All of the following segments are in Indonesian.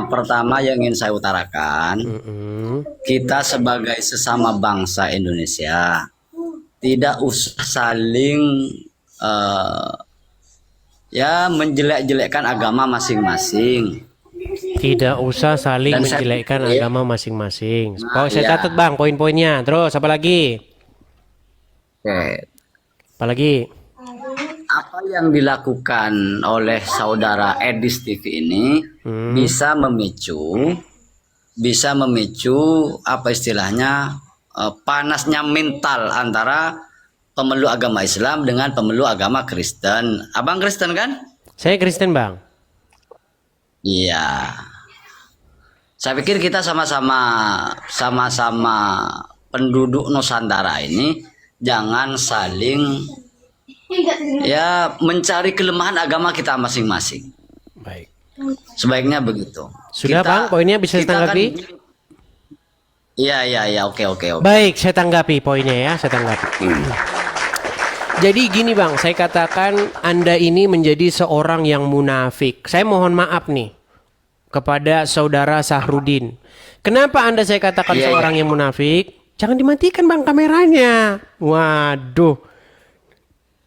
pertama yang ingin saya utarakan, Mm-mm. kita sebagai sesama bangsa Indonesia tidak usah saling eh, ya menjelek-jelekkan agama masing-masing. Tidak usah saling Dan saya menjelekkan pikir, agama masing-masing. nah Saya ya, catat bang poin-poinnya. Terus apa lagi? oke. Apa lagi? Apa yang dilakukan oleh saudara Edis TV ini Hmm. bisa memicu, apa istilahnya panasnya mental antara pemeluk agama Islam dengan pemeluk agama Kristen. Abang Kristen kan? Saya Kristen bang. Iya. Saya pikir kita sama-sama penduduk Nusantara ini jangan saling ya mencari kelemahan agama kita masing-masing. Baik. Sebaiknya begitu. Sudah bang, poinnya bisa Kita kan ditanggapi? iya iya iya, oke oke oke. Baik, saya tanggapi poinnya ya, saya tanggapi. Jadi gini bang, saya katakan Anda ini menjadi seorang yang munafik. Saya mohon maaf nih kepada saudara Sahrudin. Kenapa Anda saya katakan Iya iya. seorang yang munafik? Jangan dimatikan bang kameranya. Waduh.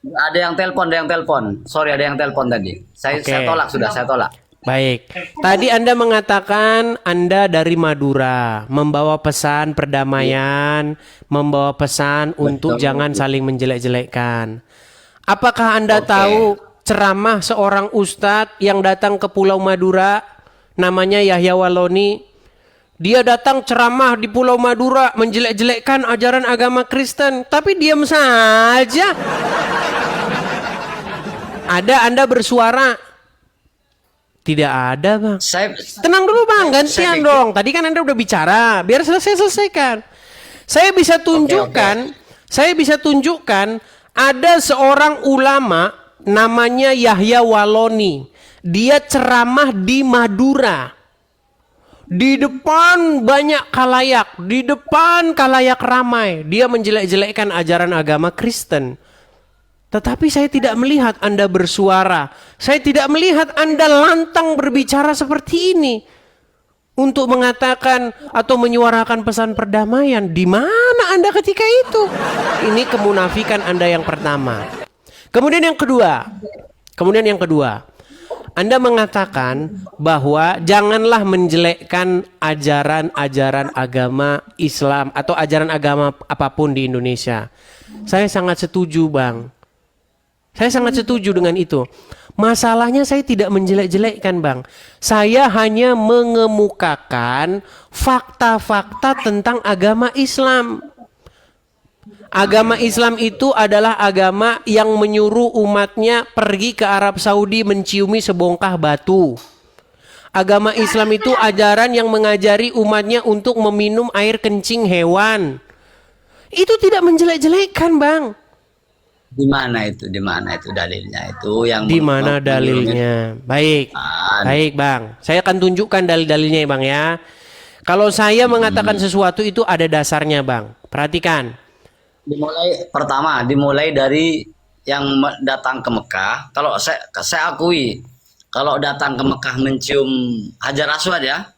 Ada yang telepon. Sorry, ada yang telepon tadi. Saya Oke. tolak sudah, saya tolak. Baik. Tadi Anda mengatakan Anda dari Madura, membawa pesan perdamaian, membawa pesan untuk Betul. jangan saling menjelek-jelekkan. Apakah Anda Oke. tahu ceramah seorang ustadz yang datang ke Pulau Madura, namanya Yahya Waloni? Dia datang ceramah di Pulau Madura menjelek-jelekkan ajaran agama Kristen, tapi diam saja. Ada Anda bersuara? Tidak ada, Bang. Saya Tenang dulu bang, saya gantian pikir dong. Tadi kan Anda udah bicara, biar selesaikan. Saya bisa oke oke. tunjukkan, saya bisa tunjukkan ada seorang ulama namanya Yahya Waloni. Dia ceramah di Madura. Di depan banyak kalayak, di depan kalayak ramai. Dia menjelek-jelekkan ajaran agama Kristen. Tetapi saya tidak melihat Anda bersuara. Saya tidak melihat Anda lantang berbicara seperti ini untuk mengatakan atau menyuarakan pesan perdamaian. Di mana Anda ketika itu? Ini kemunafikan Anda yang pertama. Kemudian yang kedua. Anda mengatakan bahwa janganlah menjelekkan ajaran-ajaran agama Islam atau ajaran agama apapun di Indonesia. Saya sangat setuju, Bang. Saya sangat setuju dengan itu. Masalahnya saya tidak menjelek-jelekkan, Bang. Saya hanya mengemukakan fakta-fakta tentang agama Islam. Agama Islam itu adalah agama yang menyuruh umatnya pergi ke Arab Saudi menciumi sebongkah batu. Agama Islam itu ajaran yang mengajari umatnya untuk meminum air kencing hewan. Itu tidak menjelek-jelekkan, Bang. Di mana itu? Di mana itu dalilnya? Itu yang Di mana menyuruhnya. dalilnya? Baik. Ah, Baik, Bang. Saya akan tunjukkan dalil-dalilnya ya, Bang ya. Kalau saya mengatakan sesuatu itu ada dasarnya, Bang. Perhatikan. dimulai dari yang datang ke Mekah. Kalau saya akui kalau datang ke Mekah mencium Hajar Aswad ya.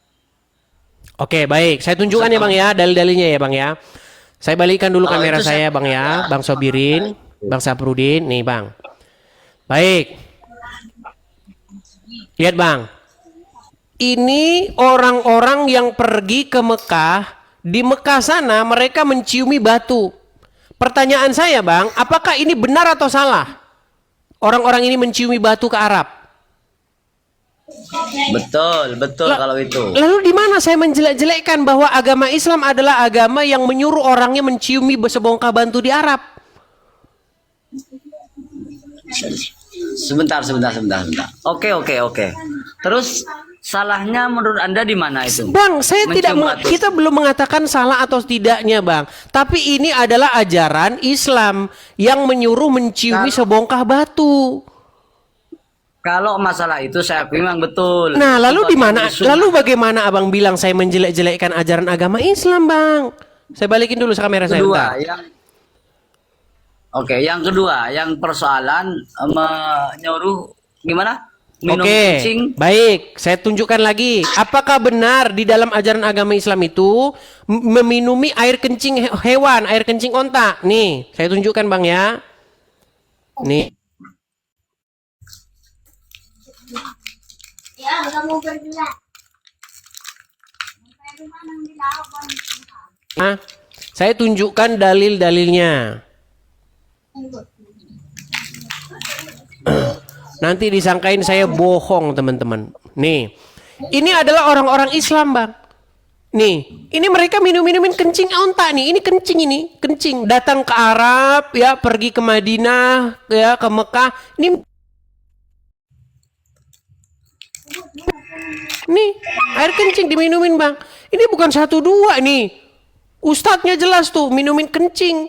Oke, baik. Saya tunjukkan ya, Bang ya, dalil-dalilnya ya, Bang ya. Saya balikkan dulu Kalau kamera itu saya saya, Bang ya. percaya. Bang Sobirin, Bang Saprudin. Nih, Bang. Baik. Lihat, Bang. Ini orang-orang yang pergi ke Mekah. Di Mekah sana mereka menciumi batu. Pertanyaan saya, Bang, apakah ini benar atau salah? Orang-orang ini menciumi batu ke Arab. Betul, betul La- kalau itu. Lalu di mana saya menjelek-jelekkan bahwa agama Islam adalah agama yang menyuruh orangnya menciumi sebongkah batu di Arab? Sebentar. Oke, oke, oke. Terus salahnya menurut Anda di mana itu? Bang, saya tidak Mencium batu. kita belum mengatakan salah atau tidaknya, Bang. Tapi ini adalah ajaran Islam yang menyuruh menciumi Kalau, sebongkah batu. kalau masalah itu saya akui memang betul. Nah, lalu di Sebagian mana? musuh. Lalu bagaimana Abang bilang saya menjelek-jelekkan ajaran agama Islam, Bang? Saya balikin dulu kamera saya Kedua, bentar. yang kedua, yang persoalan menyuruh gimana? minum Oke, kencing. baik. Saya tunjukkan lagi. Apakah benar di dalam ajaran agama Islam itu meminumi air kencing hewan, air kencing onta? Nih, saya tunjukkan Bang ya. Nih. Ya, udah mau bergerak. Nah, saya tunjukkan dalil-dalilnya. Nanti disangkain saya bohong teman-teman. Nih, ini adalah orang-orang Islam Bang. Nih, ini mereka minum-minumin kencing onta nih. Ini kencing ini, kencing. Datang ke Arab ya, pergi ke Madinah ya, ke Mekah. Nih, air kencing diminumin Bang. Ini bukan 1 2 nih. Ustadznya jelas tuh minumin kencing.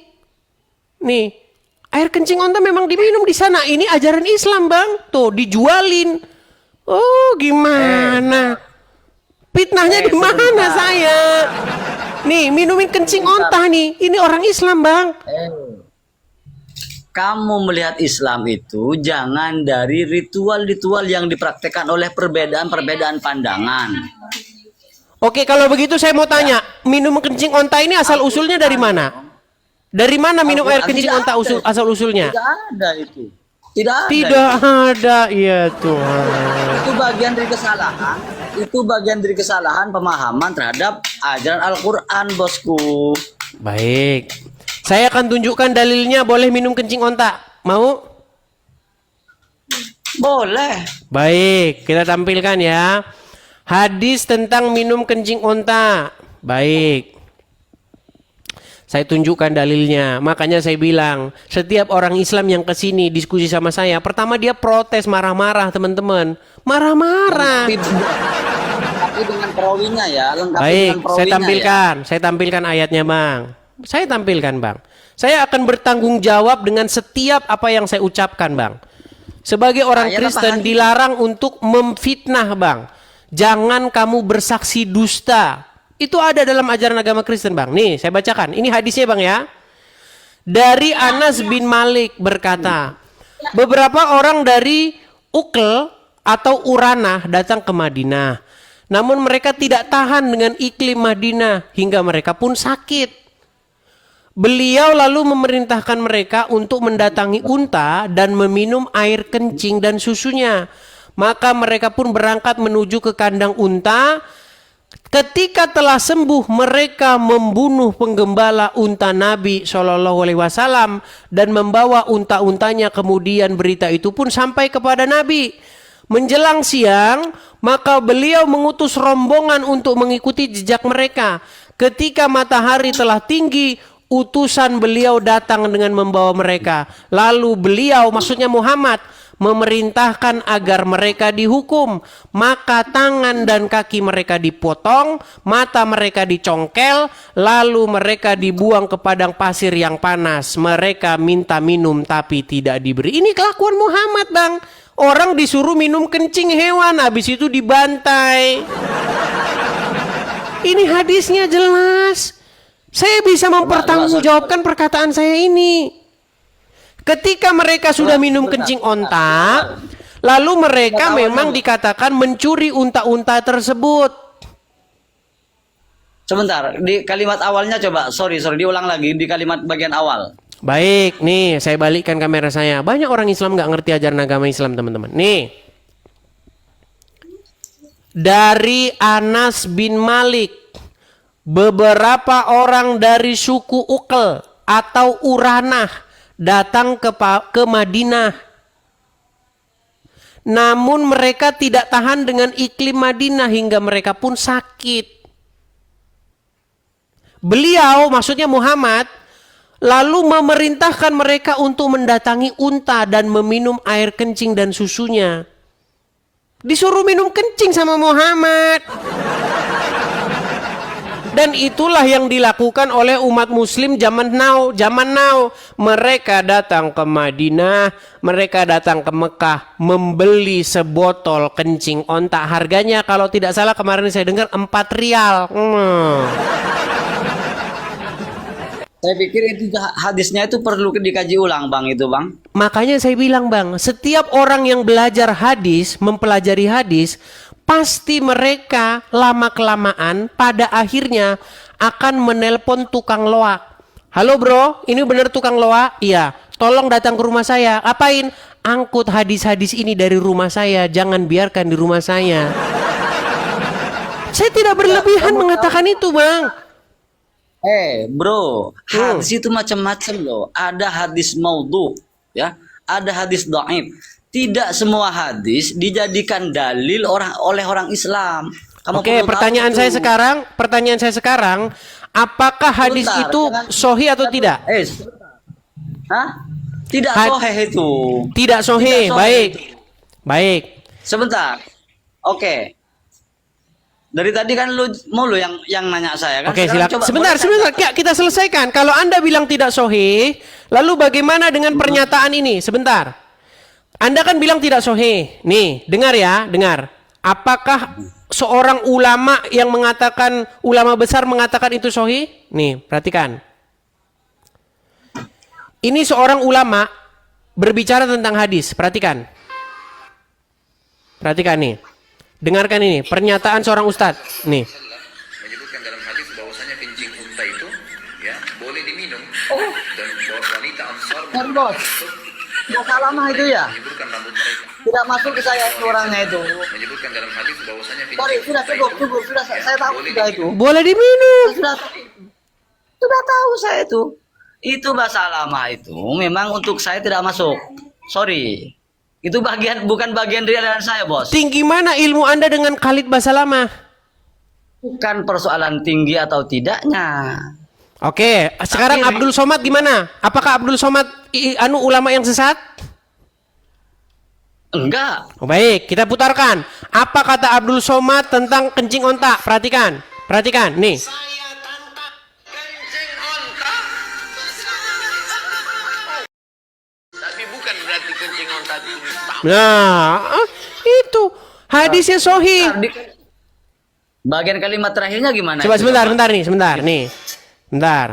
Nih, air kencing onta memang diminum di sana. Ini ajaran Islam Bang. Tuh dijualin. Oh gimana? Fitnahnya di mana saya? Nih minumin kencing onta nih. Ini orang Islam Bang. Kamu melihat Islam itu jangan dari ritual-ritual yang dipraktekkan oleh perbedaan-perbedaan pandangan. Oke kalau begitu saya mau tanya. Minum kencing onta ini asal usulnya dari mana? Dari mana minum air kencing onta asal usulnya? Tidak ada itu. Tidak ada. Tidak ada, ya Tuhan. Itu bagian dari kesalahan. Itu bagian dari kesalahan pemahaman terhadap ajaran Al-Quran, bosku. Baik. Saya akan tunjukkan dalilnya boleh minum kencing onta. Mau? Boleh. Baik, kita tampilkan ya. Hadis tentang minum kencing onta. Baik. Saya tunjukkan dalilnya. Makanya saya bilang, setiap orang Islam yang kesini diskusi sama saya, pertama dia protes, marah-marah teman-teman. Marah-marah. Tapi dengan perawinya ya. Lengkapi Baik, dengan perawinya saya tampilkan ayatnya Bang. Saya tampilkan Bang. Saya akan bertanggung jawab dengan setiap apa yang saya ucapkan Bang. Sebagai orang Kristen dilarang untuk memfitnah Bang. Jangan kamu bersaksi dusta. Itu ada dalam ajaran agama Kristen Bang. Nih saya bacakan. Ini hadisnya Bang ya. Dari Anas bin Malik berkata, beberapa orang dari Uql atau Uranah datang ke Madinah. Namun mereka tidak tahan dengan iklim Madinah hingga mereka pun sakit. Beliau lalu memerintahkan mereka untuk mendatangi unta dan meminum air kencing dan susunya. Maka mereka pun berangkat menuju ke kandang unta. Ketika telah sembuh, mereka membunuh penggembala unta Nabi SAW dan membawa unta-untanya. Kemudian berita itu pun sampai kepada Nabi. Menjelang siang, maka beliau mengutus rombongan untuk mengikuti jejak mereka. Ketika matahari telah tinggi, utusan beliau datang dengan membawa mereka. Lalu beliau, maksudnya Muhammad, memerintahkan agar mereka dihukum. Maka tangan dan kaki mereka dipotong, mata mereka dicongkel, lalu mereka dibuang ke padang pasir yang panas. Mereka minta minum tapi tidak diberi. Ini kelakuan Muhammad Bang. Orang disuruh minum kencing hewan, habis itu dibantai. Ini hadisnya jelas. Saya bisa mempertanggungjawabkan perkataan saya ini. Ketika mereka sudah minum kencing onta, lalu mereka memang dikatakan mencuri unta-unta tersebut. Sebentar, di kalimat awalnya coba, sorry, diulang lagi di kalimat bagian awal. Baik, nih saya balikkan kamera saya. Banyak orang Islam nggak ngerti ajaran agama Islam teman-teman. Nih, dari Anas bin Malik, beberapa orang dari suku Uql atau Uranah datang ke Madinah. Namun mereka tidak tahan dengan iklim Madinah hingga mereka pun sakit. Beliau, maksudnya Muhammad, lalu memerintahkan mereka untuk mendatangi unta dan meminum air kencing dan susunya. Disuruh minum kencing sama Muhammad. Dan itulah yang dilakukan oleh umat muslim zaman now. Mereka datang ke Madinah, mereka datang ke Mekah, membeli sebotol kencing onta. Harganya kalau tidak salah kemarin saya dengar 4 rial. Saya pikir itu hadisnya itu perlu dikaji ulang, Bang, itu, Bang. Makanya saya bilang bang, setiap orang yang belajar hadis, mempelajari hadis, pasti mereka lama-kelamaan pada akhirnya akan menelpon tukang loak. Halo bro, ini bener tukang loak? Iya, tolong datang ke rumah saya. Apain? Angkut hadis-hadis ini dari rumah saya, jangan biarkan di rumah saya. Saya tidak berlebihan mengatakan itu bang. Bro, hadis itu macam-macam loh. Ada hadis maudhu, ya. Ada hadis dhaif. Tidak semua hadis dijadikan dalil oleh orang Islam. Kamu Oke, perlu tahu pertanyaan itu. pertanyaan saya sekarang, apakah hadis Sebentar, itu jangan- sahih atau tidak? Hah? Tidak Had- sahih itu. Tidak sahih, Tidak sahih baik. itu. Baik. Sebentar. Oke. Dari tadi kan lu yang nanya saya kan. Oke, Sekarang silakan. coba Sebentar, boleh sebentar. Ya, kita selesaikan. Kalau Anda bilang tidak sahih, lalu bagaimana dengan pernyataan ini? Sebentar. Anda kan bilang tidak sahih. Nih, dengar ya, dengar. Apakah seorang ulama yang mengatakan, ulama besar mengatakan itu sahih? Nih, perhatikan. Ini seorang ulama berbicara tentang hadis. Perhatikan. Perhatikan nih. Dengarkan ini, pernyataan seorang ustadz. Nih. Menyebutkan dalam hadis bahwasanya kencing unta itu ya boleh diminum dan wanita Ansar Bos. Nggak salah mah itu ya. menyebutkan rambut mereka. Tidak masuk ke saya orangnya itu. Menyebutkan dalam hadis bahwasanya kencing Sorry, sudah unta cukup, itu, cukup, sudah ya, saya tahu boleh sudah diminum. itu. Boleh diminum. Sudah tahu saya itu. Itu bahasa lama itu memang untuk saya tidak masuk. Sorry. Itu bukan bagian dari aliran saya, Bos. Tinggi mana ilmu Anda dengan Khalid bahasa lama? Bukan persoalan tinggi atau tidaknya. Oke, sekarang Tapi- Abdul Somad gimana? Apakah Abdul Somad ulama yang sesat? Enggak. Oh, baik, kita putarkan. Apa kata Abdul Somad tentang kencing onta? Perhatikan. Perhatikan, nih. Saya tangkap kencing unta. Tapi bukan berarti kencing unta itu ditampung. Nah, itu hadisnya sahih. Bagian kalimat terakhirnya gimana? Coba itu, sebentar, Bapak? sebentar nih, sebentar nih. Bentar.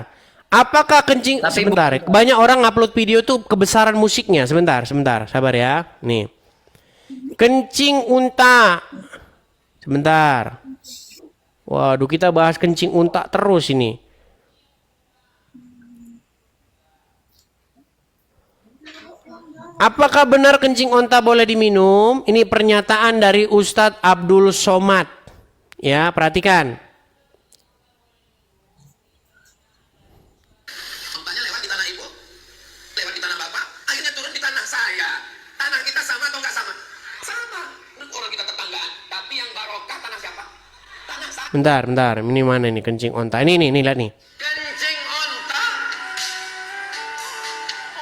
Apakah kencing Tapi sebentar. Banyak orang ngupload video tuh kebesaran musiknya. Sebentar, sebentar. Sabar ya. Nih. Kencing unta. Sebentar. Waduh, kita bahas kencing unta terus ini. Apakah benar kencing unta boleh diminum? Ini pernyataan dari Ustadz Abdul Somad. Ya, perhatikan. Untanya lewat di tanah ibu, lewat di tanah bapak, akhirnya turun di tanah saya. Tanah kita sama atau nggak sama? Sama. Orang kita tetanggaan. Tapi yang barokah tanah siapa? Tanah saya. Bentar, bentar. Ini mana nih kencing onta? Ini lihat nih. Kencing onta.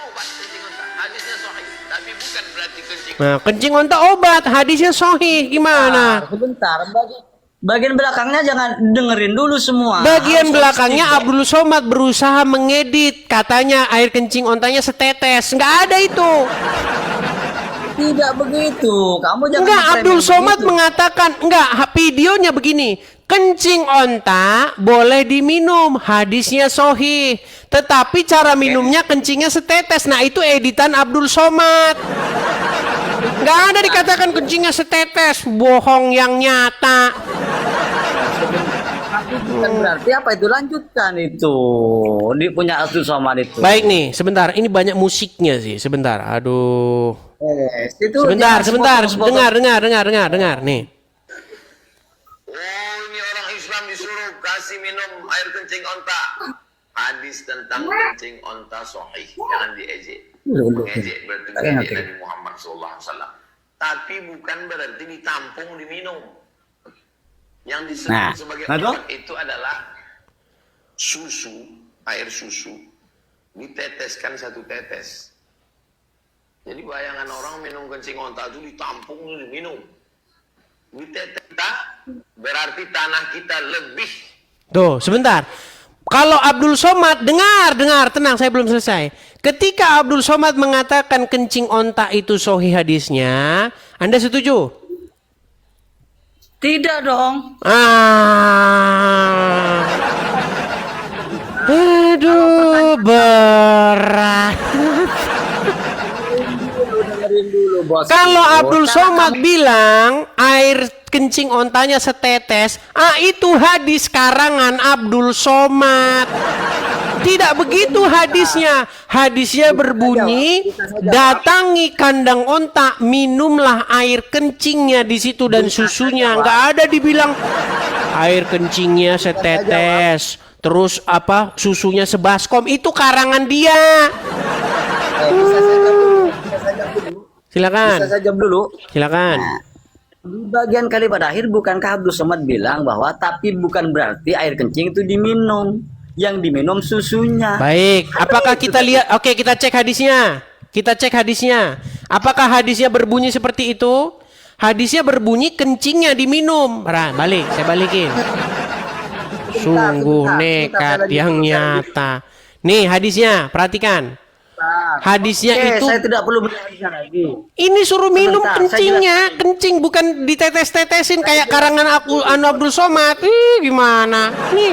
Obat kencing onta. Hadisnya sahih. Tapi bukan berarti kencing. Nah, kencing onta obat, hadisnya sahih. Gimana? Sebentar, bagian belakangnya jangan dengerin dulu semua. Bagian Harus belakangnya holistik, Abdul Somad berusaha mengedit. Katanya air kencing ontanya setetes. Nggak ada itu. Tidak begitu. Kamu jangan Enggak, nge-frame Abdul yang Somad begitu. mengatakan, enggak, videonya begini. Kencing onta boleh diminum, hadisnya sahih. Tetapi cara minumnya kencingnya setetes. Nah, itu editan Abdul Somad. Enggak ada dikatakan kencingnya setetes, bohong yang nyata. Tapi bukan berarti apa itu, lanjutkan itu. Di punya Abdul Somad itu. Baik nih, sebentar. Ini banyak musiknya sih, sebentar. Aduh. Itu Sebentar, jangan sebentar. sepotong-sepotong. Dengar nih. Oh, ini orang Islam disuruh kasih minum air kencing onta. Hadis tentang kencing onta sahih. Jangan diejek. Mengejek berarti mengejek Nabi Muhammad SAW. Tapi bukan berarti ditampung diminum. Yang disebut Nah, sebagai nah, obat itu adalah susu, air susu, diteteskan satu tetes. Jadi bayangan orang minum kencing onta itu ditampung diminum. Ditetes berarti tanah kita lebih. Tuh, sebentar. Kalau Abdul Somad, dengar, tenang, saya belum selesai. Ketika Abdul Somad mengatakan kencing onta itu sahih hadisnya, Anda setuju? Tidak dong. Aduh. bosku. Kalau Abdul Cara Somad bilang air kencing ontanya setetes, itu hadis karangan Abdul Somad. Tidak begitu hadisnya. Hadisnya berbunyi, datangi kandang onta, minumlah air kencingnya di situ dan susunya. Nggak ada dibilang air kencingnya setetes, terus apa susunya sebaskom. Itu karangan dia. Silakan. Bisa saya jawab dulu. Silakan. Di bagian kalimat akhir bukankah Abdul Somad bilang bahwa tapi bukan berarti air kencing itu diminum, yang diminum susunya. Baik, apakah kita lihat? Oke, kita cek hadisnya. Kita cek hadisnya. Apakah hadisnya berbunyi seperti itu? Hadisnya berbunyi kencingnya diminum. Balik, saya balikin. Sungguh nekat yang nyata. Nih hadisnya, perhatikan. Hadisnya Oke, itu saya tidak perlu berhadisan lagi. ini suruh minum Sebentar, kencingnya, kencing bukan ditetes-tetesin kayak karangan Abdul Somad. Gimana? Nih.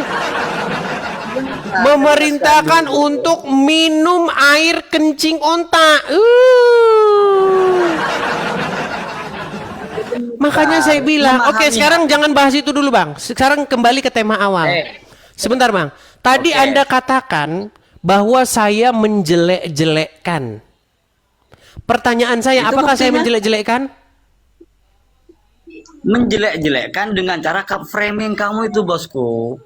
Memerintahkan untuk minum air kencing onta. Makanya saya bilang, oke sekarang jangan bahas itu dulu bang. Sekarang kembali ke tema awal. Sebentar bang. Tadi Anda katakan bahwa saya menjelek-jelekkan. Pertanyaan saya, Itu apakah saya buktinya. menjelek-jelekkan? Menjelek-jelekkan dengan cara framing kamu itu, bosku.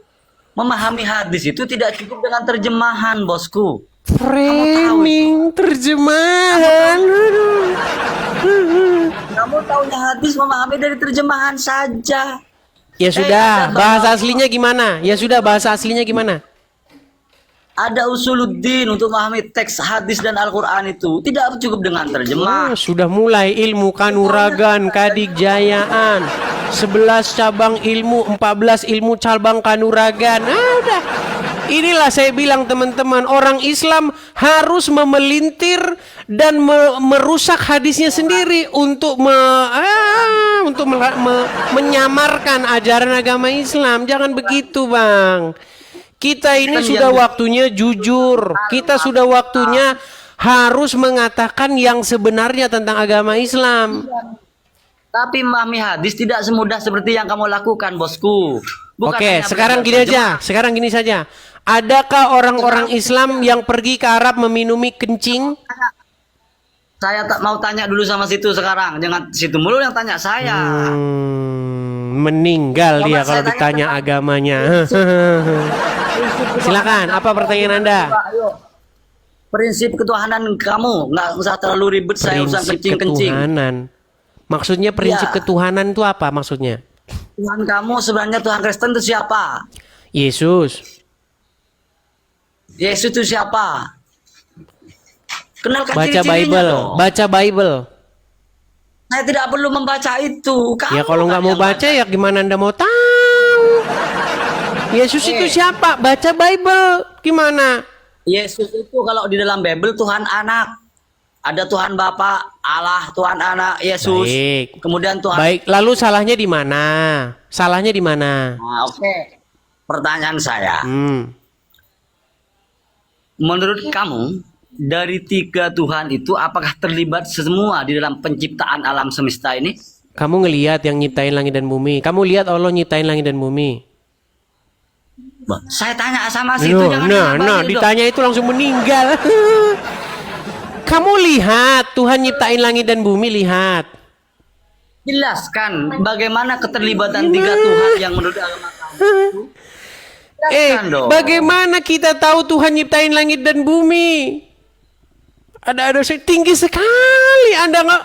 Memahami hadis itu tidak cukup dengan terjemahan, bosku. Framing, terjemahan. Kamu taunya hadis memahami dari terjemahan saja. Ya sudah, ada bahasa bahasa- aslinya gimana? Ya sudah, bahasa aslinya gimana? Ada usuluddin untuk memahami teks hadis dan Al-Quran itu. Tidak cukup dengan terjemah. Sudah mulai ilmu kanuragan, kadikjayaan, 11 cabang ilmu, 14 ilmu cabang kanuragan. Udah. Inilah saya bilang teman-teman, orang Islam harus memelintir dan merusak hadisnya sendiri untuk menyamarkan ajaran agama Islam. Jangan begitu, Bang. Kita ini sudah waktunya jujur. Kita sudah waktunya harus mengatakan yang sebenarnya tentang agama Islam. Tapi memahami hadis tidak semudah seperti yang kamu lakukan, bosku. Bukan Oke, hanya sekarang belajar gini terjemah. aja. Sekarang gini saja. Adakah orang-orang Islam yang pergi ke Arab meminumi kencing? Saya tak mau tanya dulu sama situ sekarang. Jangan situ mulu yang tanya saya. Meninggal Coba dia saya kalau tanya ditanya tentang agamanya. Silakan, apa pertanyaan Anda? Ayo. Prinsip ketuhanan kamu nggak usah terlalu ribet saya urusan Prinsip kencing-kencing. ketuhanan. Maksudnya prinsip Ya. ketuhanan itu apa maksudnya? Tuhan kamu sebenarnya Tuhan Kristen itu siapa? Yesus. Yesus itu siapa? Kenalkan Baca ciri-cirinya Bible, dong. baca Bible. Saya tidak perlu membaca itu. Kamu Ya kalau nggak kan mau yang baca ya gimana Anda mau tahu? Yesus itu siapa? Baca Bible. Gimana? Yesus itu kalau di dalam Bible Tuhan anak. Ada Tuhan Bapa, Allah, Tuhan Anak, Yesus. Baik. Kemudian Tuhan. Baik, lalu salahnya di mana? Salahnya di mana? Nah, oke. Pertanyaan saya, menurut kamu dari 3 Tuhan itu apakah terlibat semua di dalam penciptaan alam semesta ini? Kamu ngelihat yang nyiptain langit dan bumi. Kamu lihat Allah nyiptain langit dan bumi. Bah, saya tanya sama situ jangan Nah, nambah dulu dong. ditanya itu langsung meninggal. Kamu lihat Tuhan nyiptain langit dan bumi, lihat. Jelaskan bagaimana keterlibatan 3 Tuhan yang menurut agama kamu. Jelaskan dong. Bagaimana kita tahu Tuhan nyiptain langit dan bumi? Ada tinggi sekali. Anda nggak,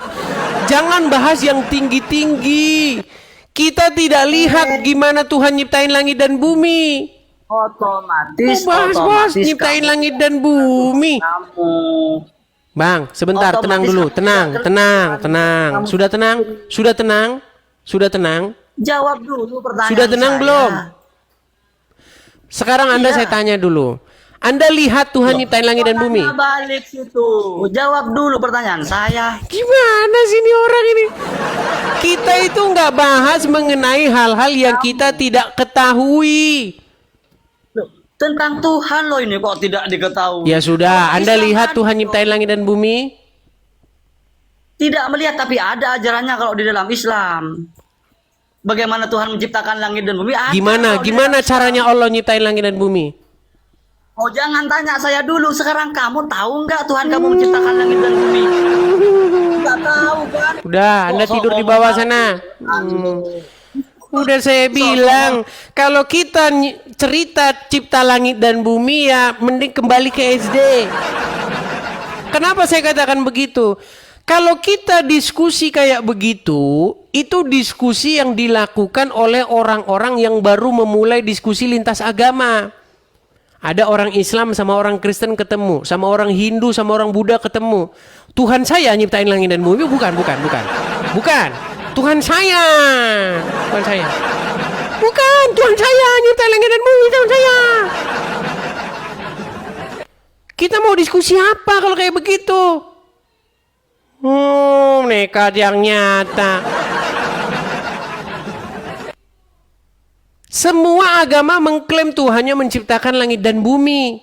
jangan bahas yang tinggi-tinggi. Kita tidak lihat gimana Tuhan nyiptain langit dan bumi. Otomatis Bahas nyiptain langit dan bumi. kamu. Bang, sebentar, Otomatis tenang dulu, kamu tenang, tidak tenang, terlibat. tenang. Sudah tenang? Sudah tenang? Sudah tenang? Jawab dulu pertanyaan Sudah tenang saya. belum? Sekarang Anda Iya. saya tanya dulu. Anda lihat Tuhan nyiptain langit dan bumi? Tanya balik situ. Jawab dulu pertanyaan saya. Gimana sih ini orang ini? Kita itu nggak bahas mengenai hal-hal yang kita tidak ketahui. Loh, tentang Tuhan loh ini kok tidak diketahui. Ya sudah, Anda Islam lihat kan Tuhan loh. nyiptain langit dan bumi? Tidak melihat, tapi ada ajarannya kalau di dalam Islam. Bagaimana Tuhan menciptakan langit dan bumi? Ada Gimana? kalau di Gimana dalam Islam. caranya Allah nyiptain langit dan bumi? Oh, jangan tanya saya dulu. Sekarang kamu tahu nggak Tuhan kamu menciptakan langit dan bumi? Nggak tahu kan? Udah, Anda Kok tidur di ngomong bawah apa? sana. Udah saya bilang, kalau kita cerita cipta langit dan bumi ya mending kembali ke SD. Kenapa saya katakan begitu? Kalau kita diskusi kayak begitu, itu diskusi yang dilakukan oleh orang-orang yang baru memulai diskusi lintas agama. Ada orang Islam sama orang Kristen ketemu, sama orang Hindu sama orang Buddha ketemu. Tuhan saya nyiptain langit dan bumi? Bukan. Bukan. Tuhan saya. Tuhan saya. Bukan, Tuhan saya nyiptain langit dan bumi, Tuhan saya. Kita mau diskusi apa kalau kayak begitu? Nekat yang nyata. Semua agama mengklaim Tuhannya menciptakan langit dan bumi.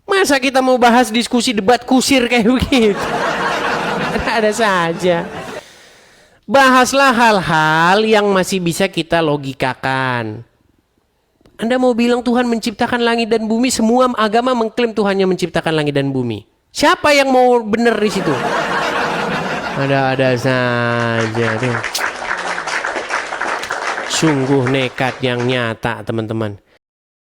Masa kita mau bahas diskusi debat kusir kayak begitu? Ada saja. Bahaslah hal-hal yang masih bisa kita logikakan. Anda mau bilang Tuhan menciptakan langit dan bumi, semua agama mengklaim Tuhannya menciptakan langit dan bumi. Siapa yang mau benar di situ? Ada-ada saja. Sungguh nekat yang nyata, teman-teman.